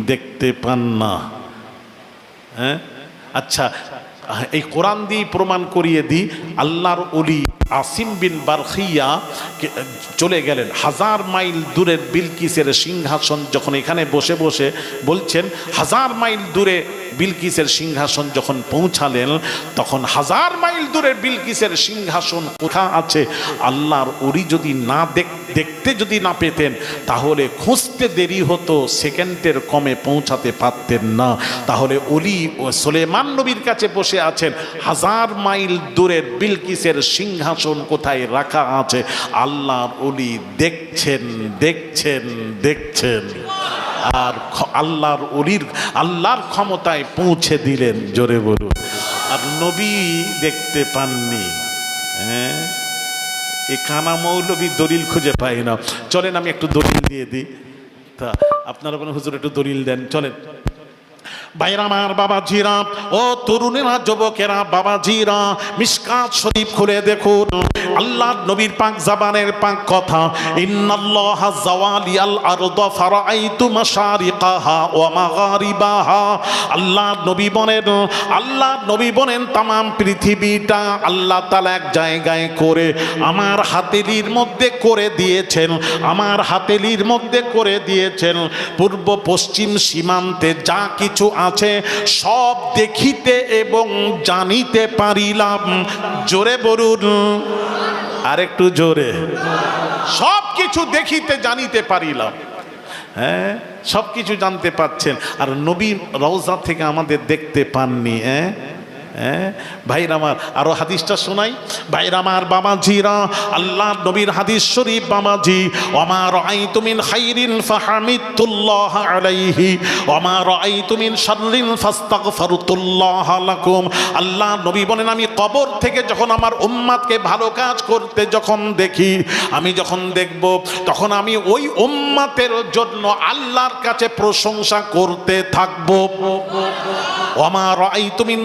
দেখতে পান না। হ্যাঁ, আচ্ছা, এই কোরআন দিয়ে প্রমাণ করিয়ে দিই। আল্লাহর ওলি আসিম বিন বারখিয়া চলে গেলেন 1000 মাইল দূরের বিলকিসের সিংহাসন, যখন এখানে বসে বসে বলছেন 1000 মাইল দূরে বিলকিসের সিংহাসন যখন পৌঁছালেন, তখন 1000 মাইল দূরের বিলকিসের সিংহাসন কোথায় আছে আল্লাহর ওলি যদি না দেখতে যদি না পেতেন, তাহলে খুঁজতে দেরি হতো, সেকেন্ডের কমে পৌঁছাতে পারতেন না। তাহলে ওলি সুলেমান নবীর কাছে বসে আছেন, 1000 মাইল দূরের বিলকিসের সিংহাসন কোথায় রাখা আছে, আল্লাহর ওলি দেখছেন, দেখছেন, দেখছেন, আর আল্লাহর ওলির আল্লাহর ক্ষমতায় পৌঁছে দিলেন। জোরে বলুন। আর নবী দেখতে পাননি। হ্যাঁ, এই কানা মৌলবী দলিল খুঁজে পাই না। চলেন আমি একটু দলিল দিয়ে দিই, তা আপনারা বলেন হুজুর একটু দলিল দেন। চলেন ভাইরা আমার, বাবাজিরা, ও তরুণেরা, যুবকেরা, বাবাজিরা, মিশকাত শরীফ খুলে দেখুন। আল্লাহ নবীর পাক জবানের পাক কথা, ইন্নাল্লাহা যাওয়ালিয়াল আরদ ফারাআইতু মাশারিকাহা ওয়া মাগারিবাহা। আল্লাহ নবী বলেন তামাম পৃথিবীটা আল্লাহ তাআলা এক জায়গায় করে আমার হাতেলির মধ্যে করে দিয়েছেন, আমার হাতেলির মধ্যে করে দিয়েছেন। পূর্ব পশ্চিম সীমান্তে যা কিছু আছে সব দেখিতে এবং জানিতে পারিলাম। জোরে বলুন, আরেকটু জোরে। সব কিছু দেখিতে জানিতে পারিলাম। হ্যাঁ, সব কিছু জানতে পাচ্ছেন, আর নবী রওজা থেকে আমাদের দেখতে পাননি। ভাইরা আমার, আরো হাদিসটা শোনাই। ভাইরা আমার, বাবাজিরা, আল্লাহ নবীর হাদিস শরীফ, বাবাজি, ওমা রাআইতু মিন খাইরিন ফাহামিদতুল্লাহ আলাইহি ওমা রাআইতু মিন শাররিন ফাস্তাগফারতুল্লাহ লাকুম। আল্লাহ নবী বলেন, আমি কবর থেকে যখন আমার উম্মতকে ভালো কাজ করতে যখন দেখি, আমি যখন দেখব, তখন আমি ওই উম্মতের জন্য আল্লাহর কাছে প্রশংসা করতে থাকব। ওমা রাআইতু মিন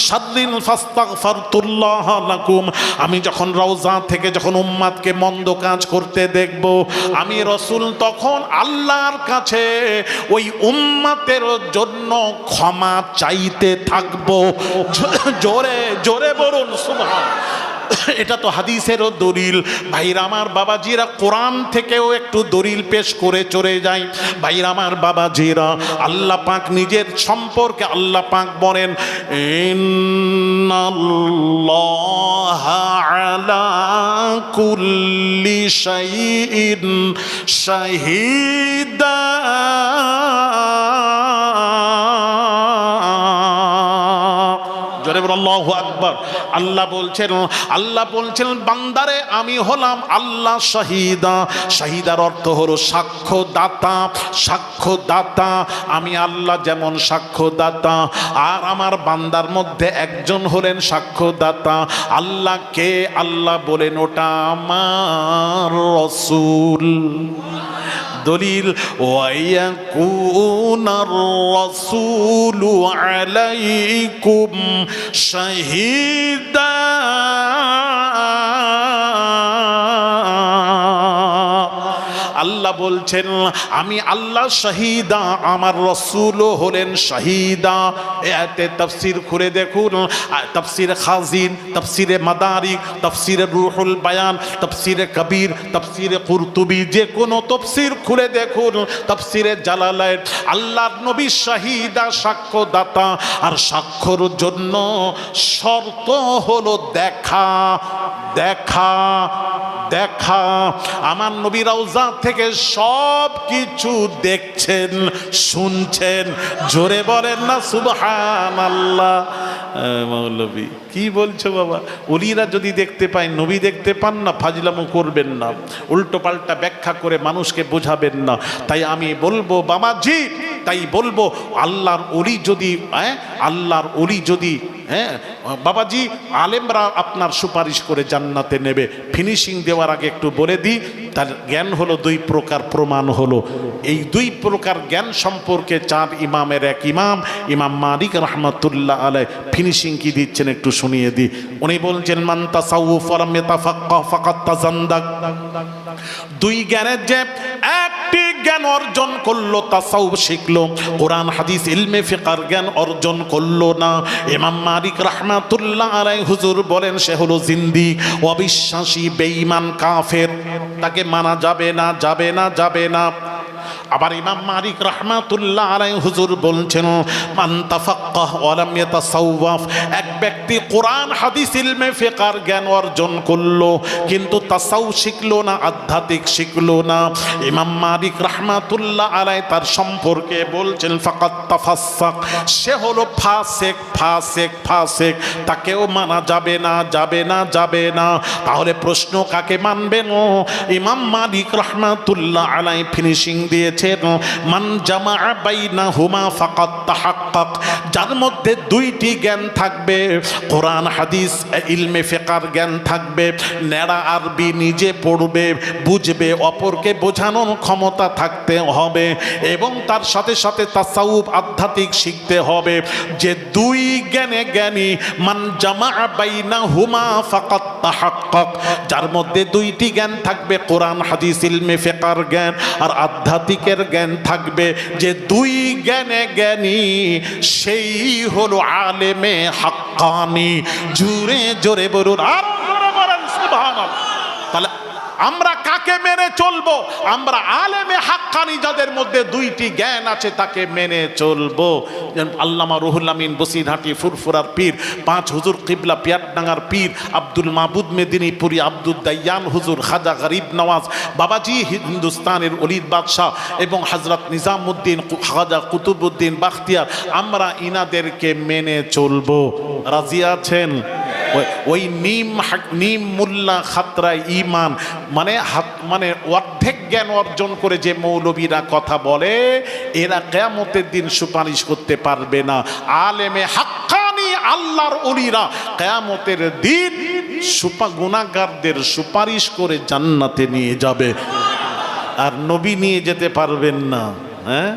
শাররিন ফাস্তাগফারতুল্লাহ লাকুম। আমি যখন রওজা থেকে যখন উম্মতকে মন্দ কাজ করতে দেখব, আমি রাসূল তখন আল্লাহর কাছে ওই উম্মতের জন্য ক্ষমা চাইতে থাকব। জোরে জোরে বলুন সুবহান। এটা তো হাদিসেরও দলিল। ভাইরা আমার, বাবাজিরা, কোরআন থেকেও একটু দলিল পেশ করে চলে যায়। ভাইরা আমার, বাবাজিরা, আল্লাহ পাক নিজের সম্পর্কে আল্লাহ পাক বলেন, ইন্নাল্লাহা আলা কুল্লি শাইইন শাহিদা। জোরে বলুন আল্লাহু আকবার। আল্লাহ বলছেন বান্দারে, আমি হলাম আল্লাহ শাহিদা। শাহিদার অর্থ হলো সাক্ষ্যদাতা। সাক্ষ্যদাতা, আমি আল্লাহ যেমন সাক্ষ্যদাতা, আর আমার বান্দার মধ্যে একজন হলেন সাক্ষ্যদাতা। আল্লাহ কে? আল্লাহ বলেন, ওটা আমার রাসূল। দলিল, ওয়ায়াকুনার রাসূলু আলাইকুম শাহিদা। আল্লাহ বলছেন, আমি আল্লাহ শাহিদা, আমার রাসূলও হলেন শাহিদা। এতে তাফসীর খুলে দেখুন, তাফসীরে খাজিন, তাফসীরে মাদারিক, তাফসীরে রুহুল বায়ান, তাফসীরে কবির, তাফসীরে কুরতুবী, যে কোনো তাফসীর খুলে দেখুন, তাফসীরে জালালাইন। আল্লাহর নবী শাহিদা, সাক্ষ্যদাতা, আর সাক্ষ্যর জন্য শর্ত হলো দেখা। দেখা দেখা আমার নবী রওজা থেকে সব কিছু দেখছেন, শুনছেন। জোরে বলেন না সুবহানাল্লাহ। মৌলবী কি বলছো বাবা? ওলিরা যদি দেখতে পায়, নবী দেখতে পান না, ফাজলামো করবেন না, উল্টো পাল্টা ব্যাখ্যা করে মানুষকে বোঝাবেন না। তাই আমি বলবো বাবাজি, তাই বলবো, আল্লাহর ওলি যদি আল্লাহর ওলি যদি বাবাজি, আলেমরা আপনার সুপারিশ করে জান্নাতে নেবে। ফিনিশিং দেওয়ার আগে একটু বলে দিই, তার জ্ঞান হলো দুই প্রকার, প্রমাণ হলো এই দুই প্রকার জ্ঞান সম্পর্কে চার ইমামের এক ইমাম, ইমাম মালিক রাহমাতুল্লাহ আলাইহি ফিনিশিং কি দিচ্ছেন একটু শুনিয়ে দিই। উনি বলছেন, মান তাসাউফ ওয়া লাম ইয়াতাফাক্কাহ ফাকাদ তাজান্দাক। দুই জ্ঞানের যে একটি জ্ঞান অর্জন করলো, তাসাউফ শিখলো, কোরআন হাদিস ইলমে ফিকহের জ্ঞান অর্জন করলো না, ইমাম মালিক রাহমাতুল্লাহ আলাইহি হুজুর বলেন সে হলো জিন্দিক, অবিশ্বাসী, বেঈমান, কাফের। তাকে মানা যাবে না, যাবে না, যাবে না। আবার ইমাম মালিক রাহমাতুল্লাহ আলাইহি হুজুর বলছেন, মান তাফাক্কাহ ওয়া লাম ইয়াতাসাওয়াফ। এক ব্যক্তি কোরআন হাদিস ইলমে ফিকহের জ্ঞান অর্জন করলো, কিন্তু তাসাউফ শিখলো না, আধ্যাত্মিক শিখলো না। ইমাম মালিক রাহমাতুল্লাহ আলাইহি তার সম্পর্কে বলছেন, ফাকাত তাফাসসাক, সে হলো ফাসিক, ফাসিক, ফাসিক। তাকেও মানা যাবে না, যাবে না, যাবে না। তাহলে প্রশ্ন, কাকে মানবেন? ইমাম মালিক রাহমাতুল্লাহ আলাইহি ফিনিশিং দিয়ে দিয়েছেন, মান জামা বাইনাহুমা ফাকাদ তাহাক্কাক, যার মধ্যে দুইটি জ্ঞান থাকবে, কোরআন হাদিস ইলমে ফিকহের জ্ঞান থাকবে, নেড়া আরবি নিজে পড়বে, বুঝবে, অপরকে বোঝানোর ক্ষমতা থাকতে হবে, এবং তার সাথে সাথে তাসাউফ আধ্যাত্মিক শিখতে হবে। যে দুই জ্ঞানে জ্ঞানী, মান জামা বাইনাহুমা ফাকাদ তাহাক্কাক, যার মধ্যে দুইটি জ্ঞান থাকবে, কোরআন হাদিস ইলমে ফিকহের জ্ঞান আর আধ্যাত্মিকের জ্ঞান থাকবে, যে দুই জ্ঞানে জ্ঞানী সেই হলো আলেমে হাক্কানি। জোরে জোরে বলুন, আর জোরে বলেন সুবহানাল্লাহ। তাহলে আমরা কাকে মেনে চলবো? আমরা আলেমে হাক্কানি যাদের মধ্যে দুইটি জ্ঞান আছে তাকে মেনে চলবো। আল্লামা রুহুল আমিন বসিরহাটি ফুরফুরার পীর, পাঁচ হুজুর কিবলা পিয়ারডাঙ্গার পীর, আব্দুল মাহবুদ মেদিনীপুরি, আব্দুল দাইয়ান হুজুর, খাজা গরিব নওয়াজ, বাবাজি হিন্দুস্তানের ওলিদ বাদশাহ এবং হযরত নিজামুদ্দিন, খাজা কুতুবউদ্দিন বাখতিয়ার, আমরা ইনাদেরকে মেনে চলবো। রাজি আছেন? ওই নিম মুল্লা খাতরা ঈমান, মানে অর্ধেক জ্ঞান অর্জন করে যে মৌলবীরা কথা বলে, এরা কিয়ামতের দিন সুপারিশ করতে পারবে না। আলেমে হাক্কানি আল্লাহর ওলিরা কিয়ামতের দিন গুনাহগারদের সুপারিশ করে জান্নাতে নিয়ে যাবে, আর নবী নিয়ে যেতে পারবেন না। হ্যাঁ,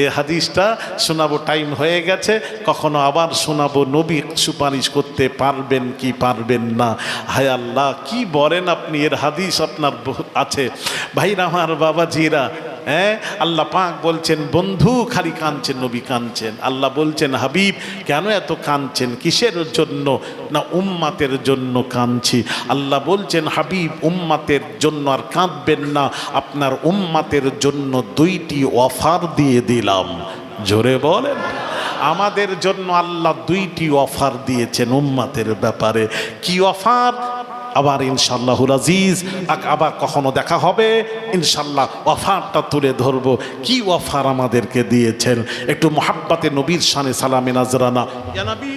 এই হাদিসটা শোনাবো, টাইম হয়ে গেছে, কখনো আবার শোনাবো। নবী সুপারিশ করতে পারবেন কি পারবেন না? হায় আল্লাহ, কি বলেন আপনি? এর হাদিস আপনার আছে ভাইরা আমার, বাবাজিরা। হ্যাঁ, আল্লাহ পাক বলছেন, বন্ধু খালি কাঁদছেন, নবী কাঁদছেন। আল্লাহ বলছেন, হাবিব কেন এত কাঁদছেন, কিসের জন্য? না উম্মাতের জন্য কাঁদছি। আল্লাহ বলছেন, হাবিব উম্মাতের জন্য আর কাঁদবেন না, আপনার উম্মাতের জন্য দুইটি অফার দিয়ে দিলাম। জোরে বলেন। আমাদের জন্য আল্লাহ দুইটি অফার দিয়েছেন উম্মাতের ব্যাপারে। কি অফার? আবার ইনশাআল্লাহুল আজিজ আবার কখনো দেখা হবে, ইনশাআল্লাহ অফারটা তুলে ধরবো। কি অফার আমাদেরকে দিয়েছেন? একটু মুহাব্বতে নবীর শানে সালামে নাজরানা। ইয়া নবী,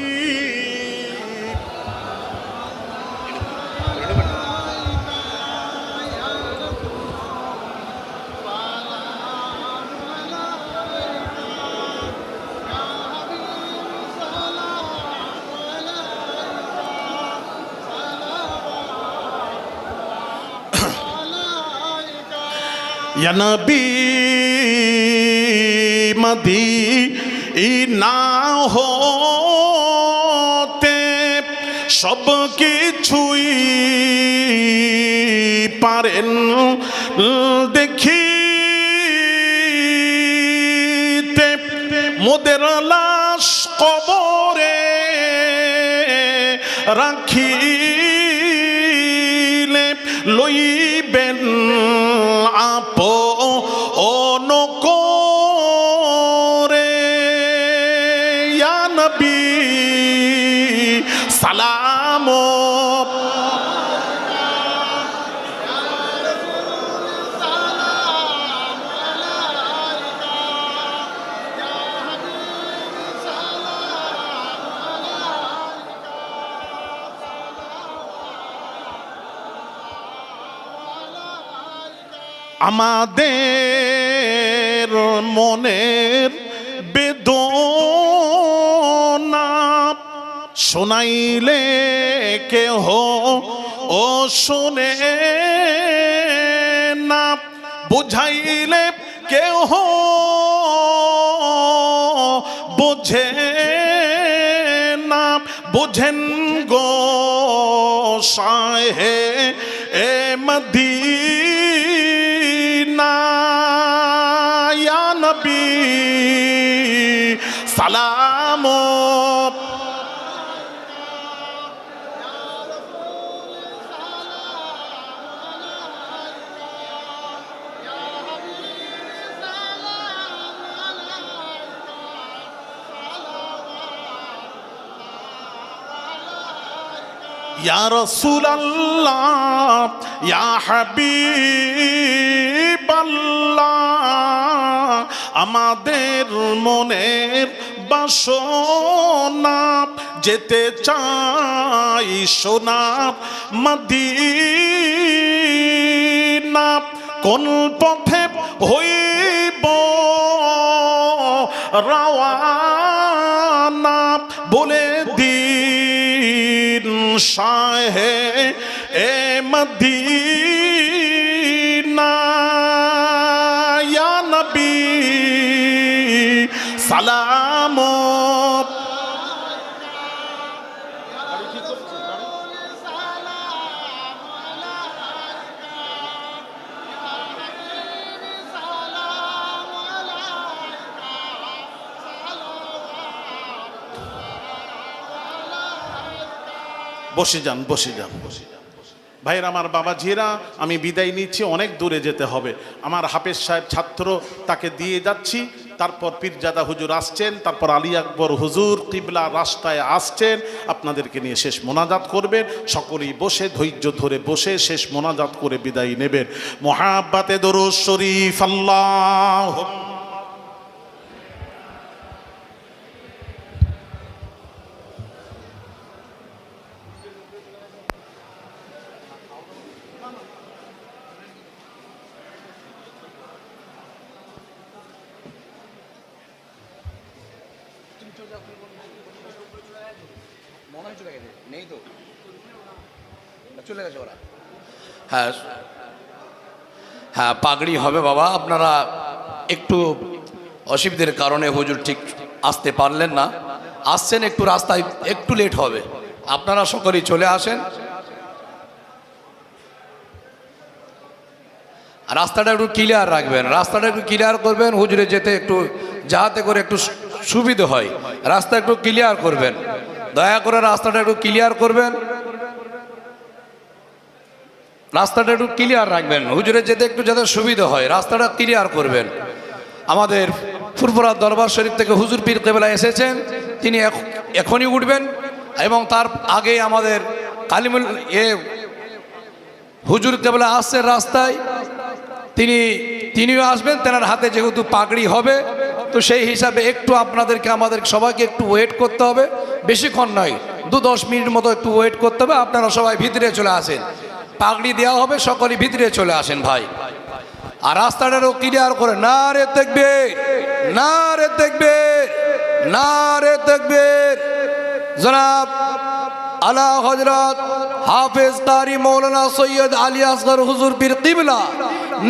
ইয়া নবী মদিনা হতে সব কিছুই পারেন দেখিতে, মোদের লাশ কবরে রাখিলে লইবেন আপন করে। ইয়া নবী সালাম, আমাদের মনের বেদনা শোনাইলে কেহ ও শোনে না, বুঝাইলে কেহ বোঝে না। বোঝেন গো শাহে এ মদিনা, ইয়া নবী সালাম। ইয়া রাসূলুল্লাহ, ইয়া হাবিবাল্লাহ, আমাদের মনের বাসনা যেতে চাই সোনার মদিনা। কোন পথে হই রওয়ানা বলে দিন শাহে এ মদিনা ইয়া নবী সালাম বসে যান বসে যান ভাইয়ের আমার বাবাজিরা, আমি বিদায় নিচ্ছি, অনেক দূরে যেতে হবে। আমার হাফেজ সাহেব ছাত্র, তাকে দিয়ে যাচ্ছি। তারপর পীরজাদা হুজুর আসছেন, তারপর আলী আকবর হুজুর কিবলা রাস্তায় আসছেন, আপনাদেরকে নিয়ে শেষ মোনাজাত করবেন। সকলেই বসে ধৈর্য ধরে বসে শেষ মোনাজাত করে বিদায় নেবেন। মুহাব্বাতে দরুদ শরীফ আল্লাহ। হ্যাঁ হ্যাঁ, পাগড়ি হবে বাবা। আপনারা একটু অসুবিধার কারণে হুজুর ঠিক আসতে পারলেন না, আসছেন একটু, রাস্তায় একটু লেট হবে, আপনারা সকলেই চলে আসেন। রাস্তাটা একটু ক্লিয়ার রাখবেন, রাস্তাটা একটু ক্লিয়ার করবেন, হুজুরে যেতে একটু যাতে করে একটু সুবিধা হয়, রাস্তা একটু ক্লিয়ার করবেন, দয়া করে রাস্তাটা একটু ক্লিয়ার করবেন, রাস্তাটা একটু ক্লিয়ার রাখবেন, হুজুরে যেতে একটু যাতে সুবিধা হয়, রাস্তাটা ক্লিয়ার করবেন। আমাদের ফুরফুরা দরবার শরীফ থেকে হুজুর পীর কেবলা এসেছেন, তিনি এখনই উঠবেন এবং তার আগে আমাদের কালিমুল হুজুর কেবলা আসছে রাস্তায়, তিনিও আসবেন। তেনার হাতে যেহেতু পাগড়ি হবে, তো সেই হিসাবে একটু আপনাদেরকে আমাদের সবাইকে একটু ওয়েট করতে হবে, বেশিক্ষণ নয়, 2-10 মিনিট মতো একটু ওয়েট করতে হবে। আপনারা সবাই ভিতরে চলে আসেন, পাগড়ি দেওয়া হবে, সকলেই ভিতরে চলে আসেন ভাই। আর রাস্তাটারও ক্লিয়ার করে নারে তাকবীর, নারে তাকবীর, নারে তাকবীর। জনাব আলা হযরত হাফেজ কারি মৌলানা সৈয়দ আলী আসগর হুজুর পীর কিবলা,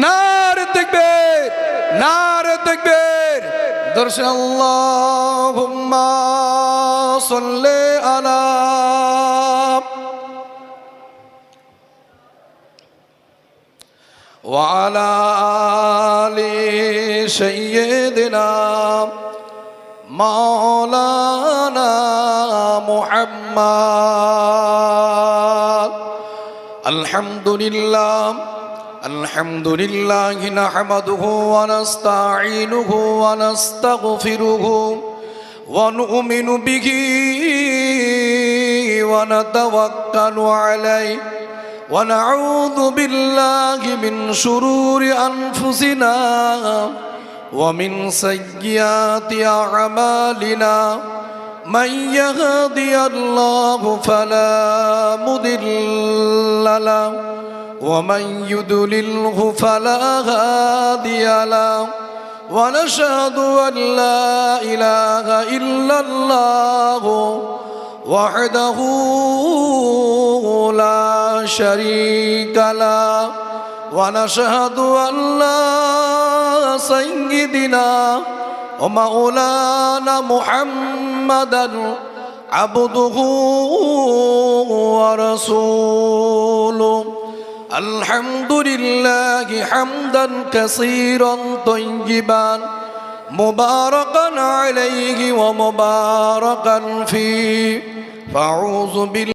নারে তাকবীর, নারে তাকবীর। দর্শন আল্লাহুম্মা সাল্লি আলা وعلى آل سيدنا مولانا محمد. الحمد لله نحمده ونستعينه ونستغفره ونؤمن به ونتوكل عليه ونعوذ بالله من شرور أنفسنا ومن سيئات أعمالنا. من يهدي الله فلا مضل له ومن يضلله فلا هادي له. ونشهد أن لا إله إلا الله وحده لا شريك له. ونشهد أن سيدنا ومولانا محمدا عبده ورسوله. الحمد لله حمدا كثيرا طيبا مباركا عليه ومباركا فيه. فأعوذ بالله